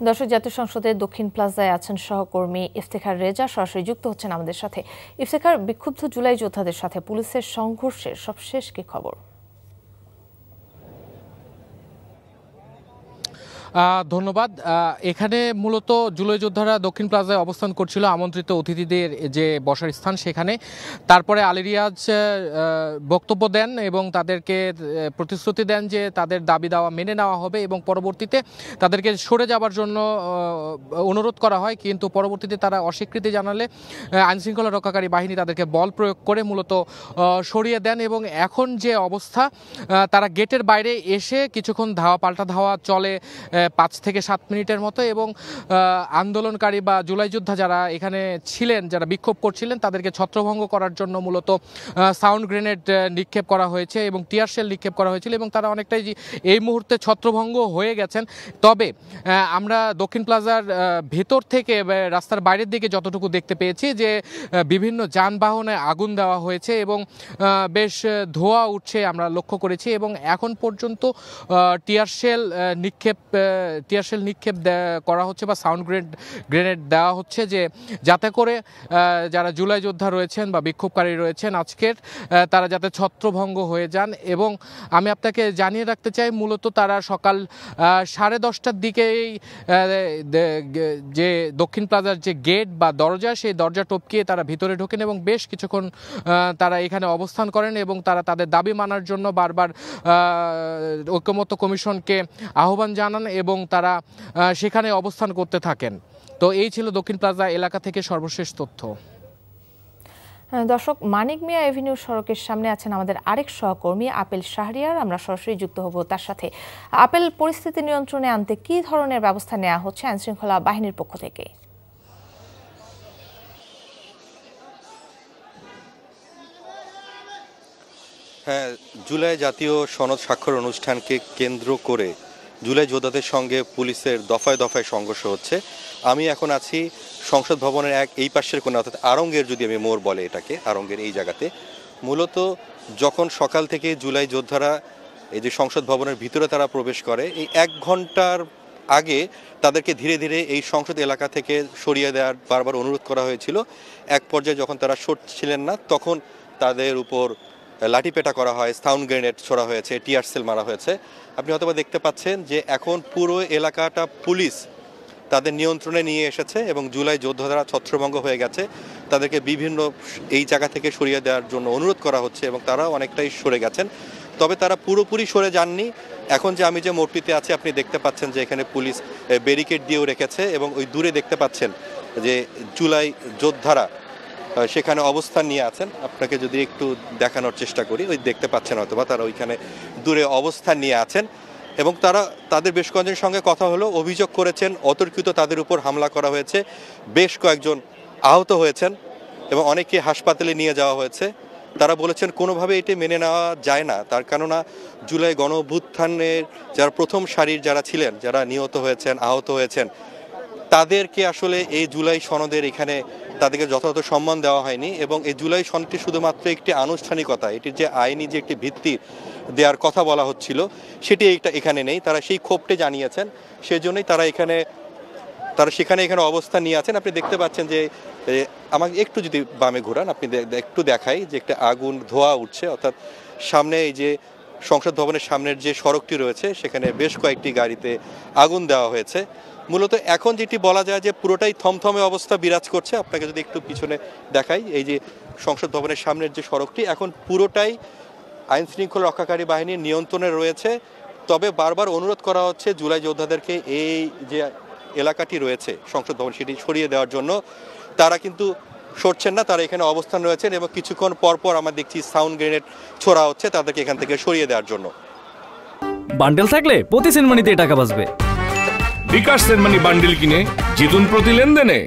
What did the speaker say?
দর্শক, জাতীয় সংসদের দক্ষিণ প্লাজায় আছেন সহকর্মী ইফতেখার রেজা, সরাসরি যুক্ত হচ্ছেন আমাদের সাথে। ইফতেখার, বিক্ষুব্ধ জুলাই যোদ্ধাদের সাথে পুলিশের সংঘর্ষের সবশেষ কি খবর? ধন্যবাদ। এখানে মূলত জুলাই যোদ্ধারা দক্ষিণ প্লাজায় অবস্থান করছিল, আমন্ত্রিত অতিথিদের যে বসার স্থান সেখানে। তারপরে আলী রিয়াজ বক্তব্য দেন এবং তাদেরকে প্রতিশ্রুতি দেন যে তাদের দাবি দাওয়া মেনে নেওয়া হবে এবং পরবর্তীতে তাদেরকে সরে যাবার জন্য অনুরোধ করা হয়, কিন্তু পরবর্তীতে তারা অস্বীকৃতি জানালে আইনশৃঙ্খলা রক্ষাকারী বাহিনী তাদেরকে বল প্রয়োগ করে মূলত সরিয়ে দেন। এবং এখন যে অবস্থা, তারা গেটের বাইরে এসে কিছুক্ষণ পাল্টা ধাওয়া চলে 5 থেকে 7 মিনিটের মতো, এবং আন্দোলনকারী বা জুলাই যোদ্ধা যারা এখানে ছিলেন, যারা বিক্ষোভ করছিলেন, তাদেরকে ছত্রভঙ্গ করার জন্য মূলত সাউন্ড গ্রেনেড নিক্ষেপ করা হয়েছে এবং টিয়ার শেল নিক্ষেপ করা হয়েছিল, এবং তারা অনেকটাই এই মুহূর্তে ছত্রভঙ্গ হয়ে গেছেন। তবে আমরা দক্ষিণ প্লাজার ভেতর থেকে রাস্তার বাইরের দিকে যতটুকু দেখতে পেয়েছি যে বিভিন্ন যানবাহনে আগুন দেওয়া হয়েছে এবং বেশ ধোঁয়া উঠছে আমরা লক্ষ্য করেছি, এবং এখন পর্যন্ত টিয়ার শেল নিক্ষেপ করা হচ্ছে বা সাউন্ড গ্রেনেড দেওয়া হচ্ছে, যে যাতে করে যারা জুলাই যোদ্ধা রয়েছেন বা বিক্ষোভকারী রয়েছেন আজকের, তারা যাতে ছত্রভঙ্গ হয়ে যান। এবং আমি আপনাকে জানিয়ে রাখতে চাই, মূলত তারা সকাল 10:30টার দিকেই যে দক্ষিণ প্লাজার যে গেট বা দরজা, সেই দরজা টপকিয়ে তারা ভিতরে ঢোকেন এবং বেশ কিছুক্ষণ তারা এখানে অবস্থান করেন এবং তারা তাদের দাবি মানার জন্য বারবার ঐকমত্য কমিশনকে আহ্বান জানান এবং তারা সেখানে অবস্থান করতে থাকেন। তো এই ছিল দক্ষিণ প্লাজা এলাকা থেকে সর্বশেষ তথ্য। দর্শক, মানিক মিয়া এভিনিউ সড়কের সামনে আছেন আমাদের আরেক সহকর্মী আপেল শাহরিয়ার, আমরা সরাসরি যুক্ত হব তার সাথে। আপেল, পরিস্থিতি নিয়ন্ত্রণে আনতে কি ধরনের ব্যবস্থা নেওয়া হচ্ছে আইনশৃঙ্খলা বাহিনীর পক্ষ থেকে? হ্যাঁ, জুলাই জাতীয় সনদ স্বাক্ষর অনুষ্ঠানকে কেন্দ্র করে জুলাই যোদ্ধাদের সঙ্গে পুলিশের দফায় দফায় সংঘর্ষ হচ্ছে। আমি এখন আছি সংসদ ভবনের এই পাশের কোণে, অর্থাৎ আরঙ্গের, যদি আমি মোড় বলে এটাকে, আরঙ্গের এই জায়গাতে। মূলত যখন সকাল থেকে জুলাই যোদ্ধারা এই যে সংসদ ভবনের ভিতরে তারা প্রবেশ করে, এই 1 ঘন্টার আগে তাদেরকে ধীরে ধীরে এই সংসদ এলাকা থেকে সরিয়ে দেওয়ার বারবার অনুরোধ করা হয়েছিল। এক পর্যায়ে যখন তারা সরছিলেন না, তখন তাদের উপর লাঠিপেটা করা হয়, সাউন্ড গ্রেনেড ছোড়া হয়েছে, টিয়ার সেল মারা হয়েছে। আপনি হয়তো দেখতে পাচ্ছেন যে এখন পুরো এলাকাটা পুলিশ তাদের নিয়ন্ত্রণে নিয়ে এসেছে এবং জুলাই যোদ্ধারা ছত্রভঙ্গ হয়ে গেছে। তাদেরকে বিভিন্ন এই জায়গা থেকে সরিয়ে দেওয়ার জন্য অনুরোধ করা হচ্ছে এবং তারাও অনেকটাই সরে গেছেন। তবে তারা পুরোপুরি সরে যাননি। এখন যে আমি যে মোড়টিতে আছি, আপনি দেখতে পাচ্ছেন যে এখানে পুলিশ ব্যারিকেড দিয়েও রেখেছে এবং ওই দূরে দেখতে পাচ্ছেন যে জুলাই যোদ্ধারা সেখানে অবস্থান নিয়ে আছেন। আপনাকে যদি একটু দেখানোর চেষ্টা করি, ওই দেখতে পাচ্ছেন হয়তোবা, তারা ওইখানে দূরে অবস্থান নিয়ে আছেন এবং তাদের বেশ কয়েকজনের সঙ্গে কথা হলো, অভিযোগ করেছেন অতর্কিত তাদের উপর হামলা করা হয়েছে, বেশ কয়েকজন আহত হয়েছেন এবং অনেকে হাসপাতালে নিয়ে যাওয়া হয়েছে। তারা বলেছেন কোনোভাবে এটি মেনে নেওয়া যায় না, তার কেননা জুলাই গণ অভ্যুত্থানের যারা প্রথম সারির যারা ছিলেন, যারা নিহত হয়েছেন, আহত হয়েছেন, তাদেরকে আসলে এই জুলাই সনদের এখানে তাদেরকে যথাযথ সম্মান দেওয়া হয়নি এবং এই জুলাই সনদটি শুধুমাত্র একটি আনুষ্ঠানিকতা, এটির যে আইনি যে একটি ভিত্তি দেওয়ার কথা বলা হচ্ছিল সেটি এখানে নেই। তারা সেই ক্ষোভটি জানিয়েছেন, সেজন্যই তারা সেখানে অবস্থান নিয়ে আছেন। আপনি দেখতে পাচ্ছেন যে আমাকে একটু যদি বামে ঘোরান, আপনি একটু দেখাই যে একটা আগুন ধোঁয়া উঠছে, অর্থাৎ সামনে এই যে সংসদ ভবনের সামনের যে সড়কটি রয়েছে সেখানে বেশ কয়েকটি গাড়িতে আগুন দেওয়া হয়েছে। মূলত এখন যেটি বলা যায় যে পুরোটাই থমথমে অবস্থা বিরাজ করছে। আপনাকে যদি একটু পিছনে দেখাই, এই যে সংসদ ভবনের সামনের যে সড়কটি, এখন পুরোটাই আইন শৃঙ্খলা রক্ষাকারী বাহিনীর নিয়ন্ত্রণে রয়েছে। তবে বারবার অনুরোধ করা হচ্ছে জুলাই যোদ্ধাদেরকে এই যে এলাকাটি রয়েছে সংসদ ভবন, সেটি সরিয়ে দেওয়ার জন্য। তারা কিন্তু সরছেন না, তারা এখানে অবস্থান রয়েছেন এবং কিছুক্ষণ পরপর আমরা দেখছি সাউন্ড গ্রেনেড ছোড়া হচ্ছে তাদেরকে এখান থেকে সরিয়ে দেওয়ার জন্য। বান্ডেল থাকলে প্রতি সেনমানিতে টাকা বাঁচবে। বিকাশ সেনমানি বান্ডেল কিনে জিতুন প্রতি লেনদেনে।